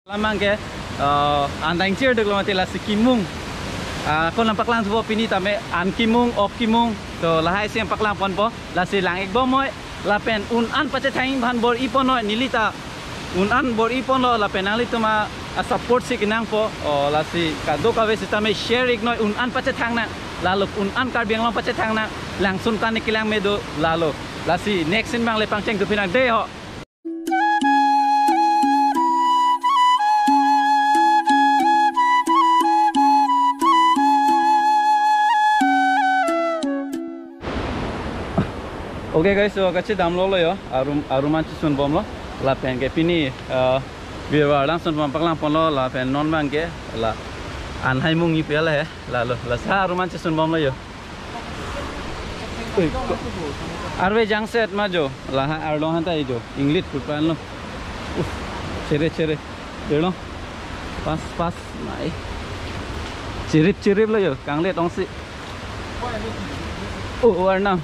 Lamang ke andang cer dek lama tela sikimung. Kon lampak lang sebuah pini tame an kimung op kimung to lahai siang paklang pon po lasi lang ek bomoy lapen un an pace thaing ban bor ipon no nilita un an bor ipon lo lapen ali tuma support si kinang po o lasi kado kawe tame share ik no un an pace thang na lalu un an kar biang long pace thang na lang sun kan kilang medo lalu lasi next in bang le pangceng tu pinang de ho. Oke guys, so kacau dam lo ya, aruman cisun bom lo, lapen ke pini biar langsung mampak lampon lo, lapen non bang ke, la anhai mungi piala ya, lalu sa aruman cisun bom lo ya. Arwe jang set majo, lah arlong hantar itu, English pulpan lo, cere, delo, pas, mai, cirip lo ya, kang lihat ongsi, warna.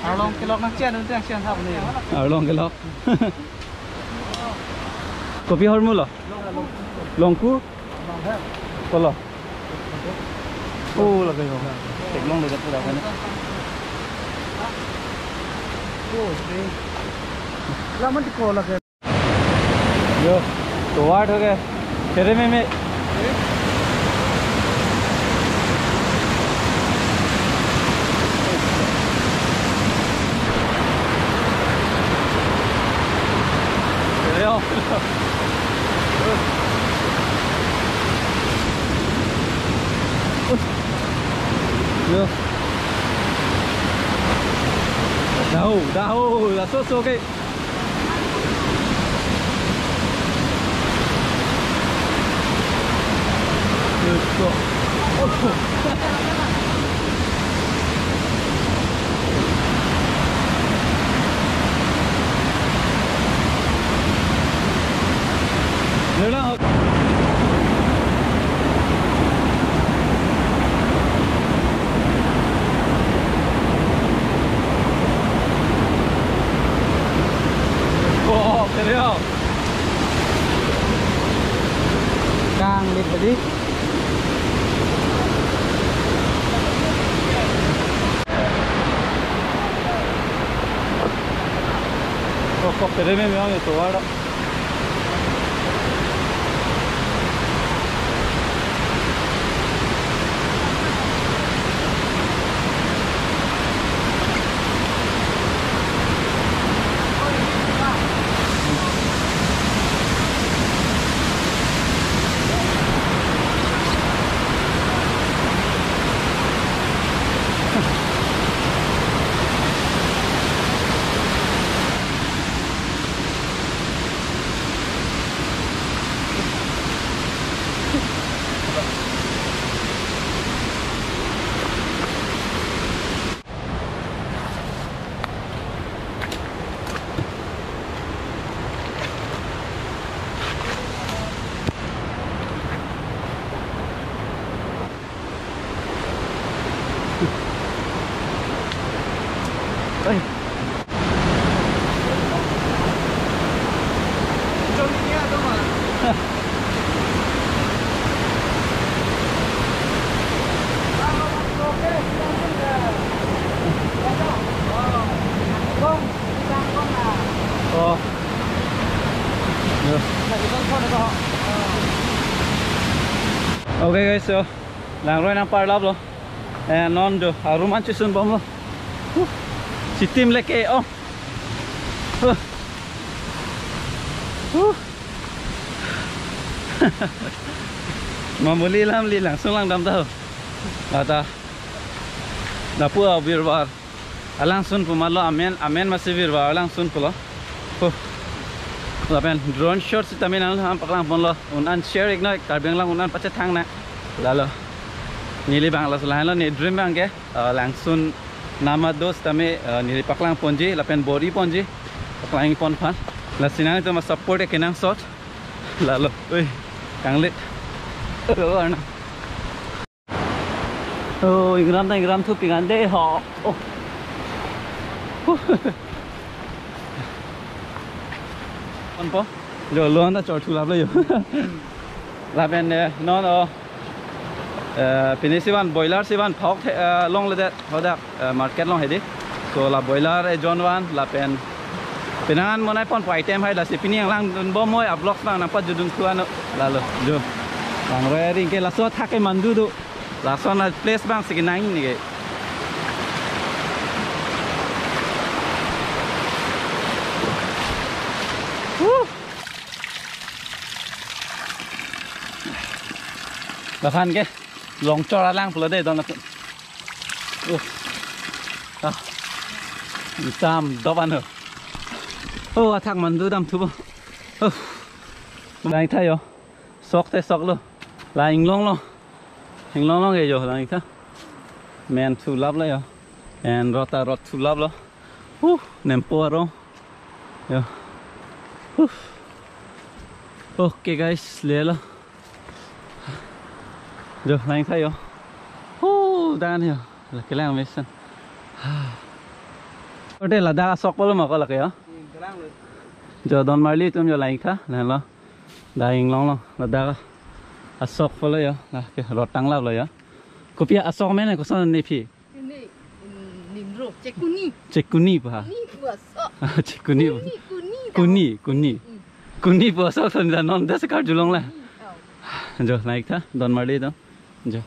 Arlong kelok nak cian untuk yang cian thap ni. Arlong kelok. Kopi hormu lo? Longku? Polo. Oh lagi ho. Tek long dekat pula kan. Oh, okay. Lama di kola ke. Yo, तो वाट हो गए तेरे में Dahu là số cái càng liệt vào đi. Kok kere me memang itu ada. Okay guys, so lang roy ng parlab lo. And non do aruman chisun bom lo. Si tim leke oh. Mamuli lam li langsung lang dam tahu. Kata dapu birbar. Langsung pumalo amen masih birbar langsung pulo. Lapen drone shot si tamin ang paklang pon lo unan share ignore karbeng lang unan pace thang na lalo nili bang las lain lo ni dream bang ke langsung nama dos tame nili paklang ponji lapen body ponji paklang pon pan lasinang itu mas support ke kenang shot lalo oi kanglit warna oh ingram tu pingan deh ho oh po rồi luôn nó cho thu lắm rồi là bên nó bên này van boiler van phok long le det hodak market long hedi so la boiler e John Wan la pen penan monai pon pai tem hai la si pini yang lang bom moi ablok bang nampak judung tuan la lo jo bang roy ring ke la so thak ke mandu do la so na place bang si nang ni ke là phan cái lòng cho ra lang vừa đây đó là tam đó bạn rồi thằng mình đưa đâm thú đang thấy rồi sọc thế sọc luôn là hình long cái rồi là hình thế men thú lắm đấy rồi and rót thú lắm rồi nem po rồi okay guys ले लो rồi anh thấy không? Đang hiểu là cái làng Mason. Ở đây là đa sọc bao lâu mà có là cái đó? Giờ đón mai đi tụi mình lại khá này lo, đại long là đa sọc bao lâu là cái rót tăng lắm rồi á. Có phải sọc mấy này có sao này phi? Nim rô, cekuni. Cekuni pa? Cekuni. Kuni pa sọc thôi là non đã sẽ cắt julong là. Rồi lại khá đón mai đi đó. Jo,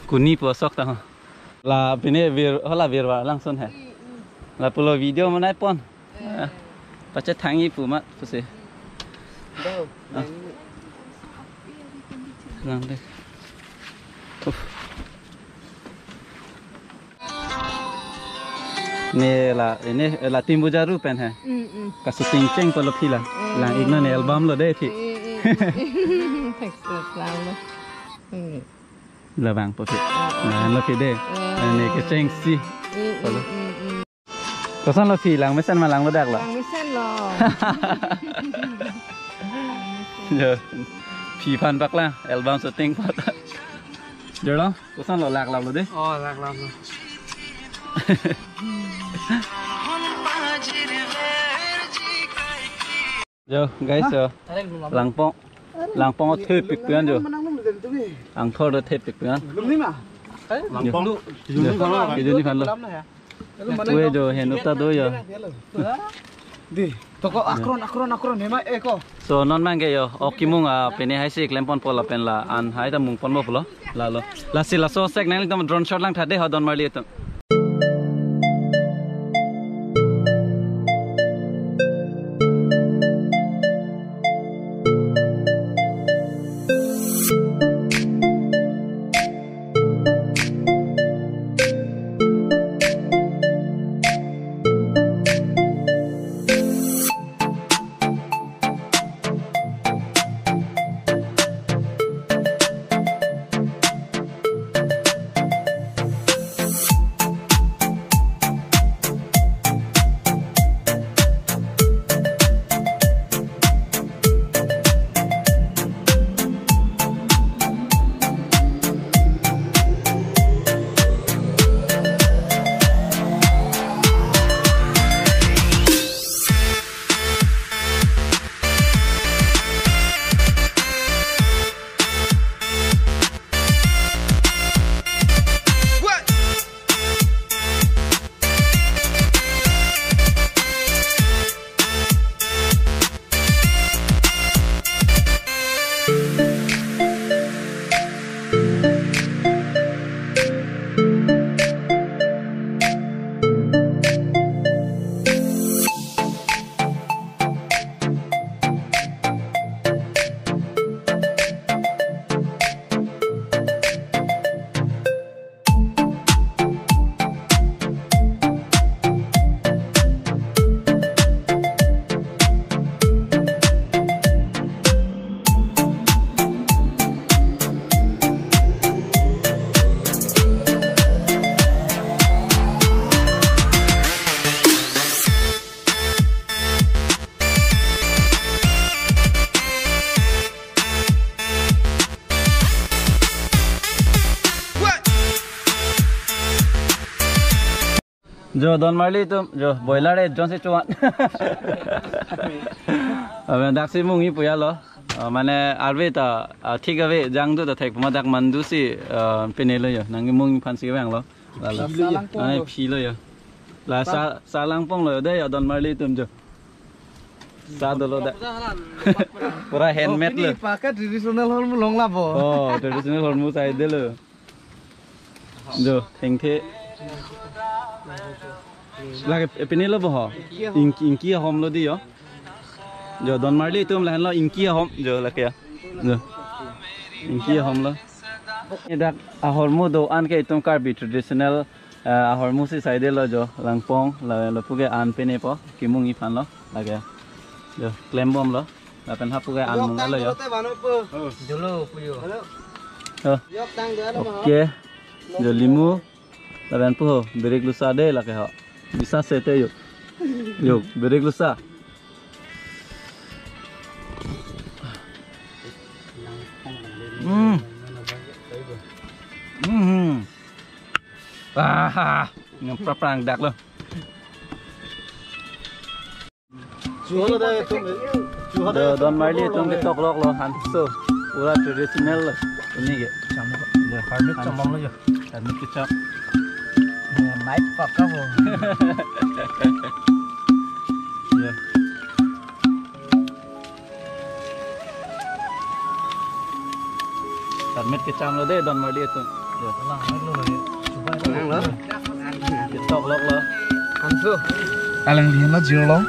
kuni po sok ta la bine vir hola virwa langsung hai la pulo video mana pon pacha thangi pu mat puse Đâu? lang de ne la timbuja ru pen hai ka shooting cheng polo phila lang igna ne album lo de thi là vàng bột thịt là phi đây này cái chanh xi có sao là phi làng mới săn mà làng nó đẹp là Mới săn lò. giờ phi phan bạc la album shooting phát giờ đó có sao là lạc làm rồi đấy Lạc làm rồi. giờ guys làng pong thuê bịch bướn rồi làng thô rồi thuê bịch bướn cái gì phản luôn quê rồi hiện ta đôi rồi Di, toko akron hema eko. so non mang cái okimung pene hai sik lempon pola pen la an hai ta mung pon mo polo la lo la sila so sek nang tam drone shot lang thade ha don marli tam जो Don Marley तुम जो बॉयलर है जॉन से चुआन अब दाक्सी मुंगी पुया लो माने आरवे ता ठीक है वे जांग दो ता थे मदाक मंदुसी पेने लो यो नंगे मुंगी फांसी के लो ला पी लो यो ला सालांग पोंग लो दे Don Marley तुम जो सा दो लो दे पूरा हैंडमेड लो pakai tradisional hormu long lah bo oh tradisional hormu side दे लो जो हेंथे lagi ini lo boh, inki hom lo dia, jo Don Marley itu melahan lo inki hom, jo lagi ya, jo inki hom lo. Ini dak ahormu do an ke itu karbi traditional ahormu si side lo jo langpong lo puge an pene po, kimung ifan lo lagi ya, jo klembom lo, lapen hap puge an mung lo yo. dulu puyo Oke, jo limu, lapen puho berik lusa deh lagi ha. Bisa sete yuk, yuk berik lusa. Ah, ngepra perang dak loh. Don Marley itu ngetok lok loh, hanso, pura tradisional loh. Ini ge, harus camang lo ya harus kecap. naik pakai bo Ya. Harmet kecam lo deh Don Marley itu. lang lo ya coba Ketok lok lo. ansu alang lian lo jiro long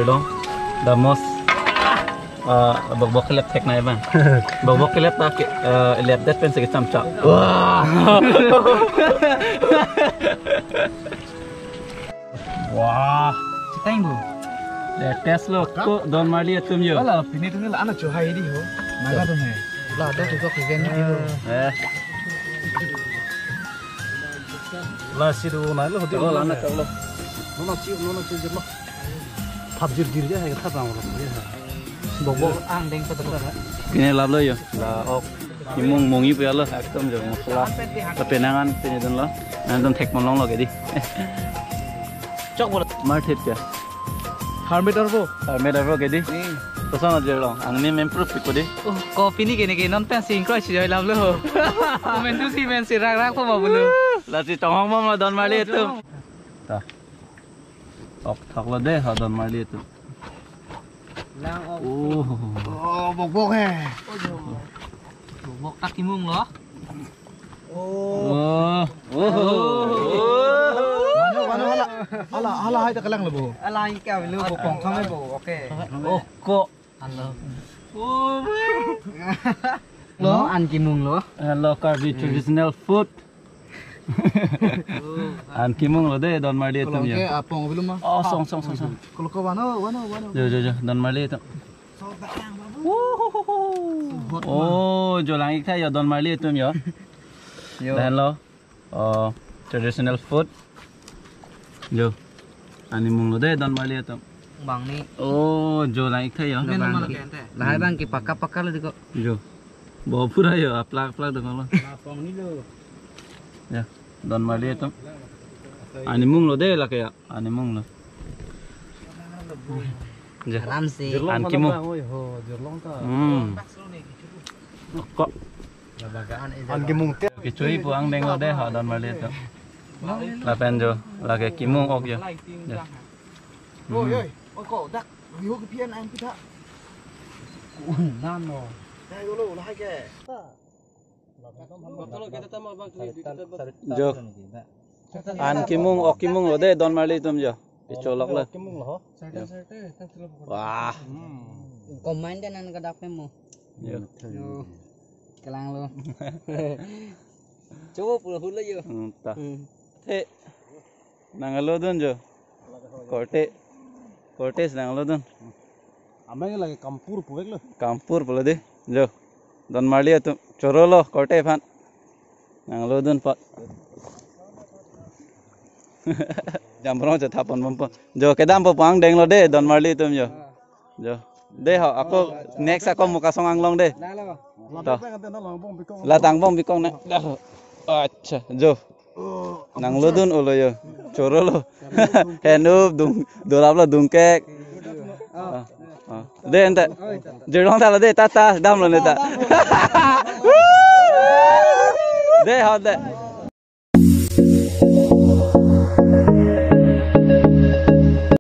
Dong, damos. Bok kelep tek naik bang. Bok kelep tak lep dat pen sakit camcak. Wah. Wah. kita bu Tes lo kok Don Marley itu yo. Alah, ini tuh lah anak Johai di ho. Naga tuh nih. Lah ada juga kegen itu. Lah sih tuh naik lo hotel. Oh, anak lo. Nona cium jerlo. Tabjir diri aja kita bang lo. Bobok ang deng petok. Ini lab lo yo. Lah ok. Imung mungi puya lo. Ekdom jo musla. Kepenangan penyedan lo. Nanti tek molong lo jadi. Cok boleh. Martit ya. Harmet arbo. Harmet arbo jadi. Pesan aja lo. Angni memprove piku deh. Oh, kopi ni kene non pen sing crush joi lam lo. Men tu si men si rak po babu lo. Lah si tong mom lo Don Marley itu. Tah. Ok thak lo deh Don Marley itu. Lang ok. Oh, bobok Bok tak kimung lo. Oh. Hala hai tak kelang lo bu. Ala ika lo bokong kame bo. Oke. Oh kok. Halo. Oh. Lo an kimung lo. Hello karbi traditional food. An kimung lo deh Don Marley itu Kalau ke ya. apa belum mah? Oh song. Kalau ke wano. Jo Don Marley itu. Oh, jo lang ikta ya Don Marley itu ya. Dan lo traditional food. Jo. Ani mung lo deh Don Marley itu. Bang ni. Oh, jo lang ikta ya. Lah bang ki pakka lo diko. Jo. Bawa pura ya, plak dengan lo. Lapang ni lo. Ya, Don Marley itu. Ani mung lo deh lah kayak ani mung lo. Ja. Ram si. An kimung. Jerlong ta. Kok An kimung te. kicui puang deng lo deh Don Marley itu. Lah penjo, lah kayak kimung ok ya. Oi, kok dak. Riho ke pian an kita. Nan lo. Hai dulu lah ke. Jo. An kimung ok kimung lo deh Don Marley itu jo. Dicolok lah. Kimung lo. Wah. Komen dan an kadak mo. Yo. Kelang lo. Coba pula hula yo. Entah. Te. Nangalo dun jo. Cortes nangalo dun. Ameng lagi kampur puek lo. Kampur pula deh. Jo. Don Marley itu coro lo Corte fan. Nangalo dun pak. Jambro je thapon bom. Jo kedam po pang deng lo deh Don Marley itu jo. Jo. Deh aku next aku muka song anglong deh. Lah lo. Lah tangbong bikong na. Acha jo. nang lo dun ulo yo coro lo henup dung dolap lo dung kek de ente jerong ta lo de ta dam lo ne ta de hot de